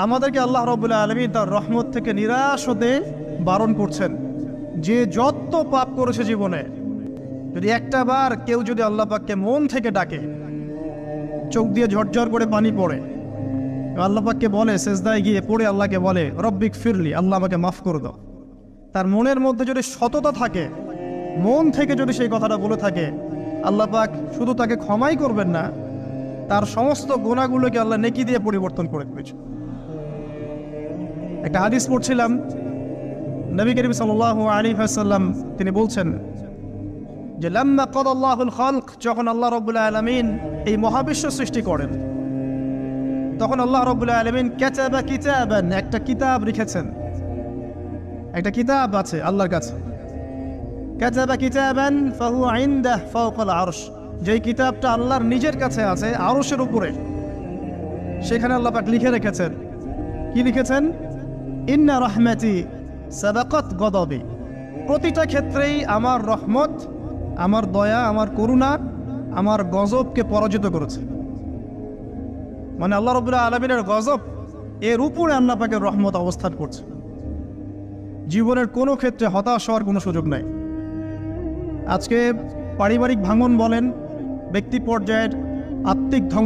আমাদেরকে আল্লাহ রাব্বুল আলামিন তার রহমত থেকে নিরাশ হতে বারণ করছেন। যে যত পাপ করেছে জীবনে, যদি একটা বার কেউ যদি আল্লাহ পাককে মন থেকে ডাকে, চোখ দিয়ে ঝরঝর করে পানি পড়ে, আল্লাহ পাককে বলে, সেজদায় গিয়ে পড়ে আল্লাহকে বলে রব্বিক ফিরলি, আল্লাহ আমাকে মাফ করে দাও, তার মনের মধ্যে যদি সততা থাকে, মন থেকে যদি সেই কথাটা বলে থাকে, আল্লাহ পাক শুধু তাকে ক্ষমাই করবেন না, তার সমস্ত গুনাহগুলোকে আল্লাহ নেকি দিয়ে পরিবর্তন করে দিয়েছে। একটা হাদিস পড়ছিলাম, নবী করিম সাল্লাল্লাহু আলাইহি ওয়াসাল্লাম তিনি বলছেন যে লাম্মা কাদাল্লাহুল খালক, যখন আল্লাহ রাব্বুল আলামিন এই মহাবিশ্ব সৃষ্টি করেন, তখন আল্লাহ রাব্বুল আলামিন কাতাবা কিতাবান, একটা কিতাব লিখেছেন, একটা কিতাব আছে আল্লাহর কাছে। কাতাবা কিতাবান ফাহুয়া ইনদাহ ফাওকাল আরশ, যেই কিতাবটা আল্লাহর নিজের কাছে আছে আরশের উপরে, সেখানে আল্লাহ পাক লিখে রেখেছেন। কি লিখেছেন? ইন্না রাহমাতি সাবাকাত গদাবি, প্রতিটা ক্ষেত্রেই আমার রহমত, আমার দয়া, আমার করুণা আমার গজবকে পরাজিত করেছে। মানে আল্লাহ রাব্বুল আলামিনের গজব এর উপরে আল্লাহ পাকের রহমত অবস্থান করছে। জীবনের কোনো ক্ষেত্রে হতাশ হওয়ার কোনো সুযোগ নাই। আজকে পারিবারিক ভাঙন বলেন, ব্যক্তি পর্যায়ের আত্মিক ধ্বংস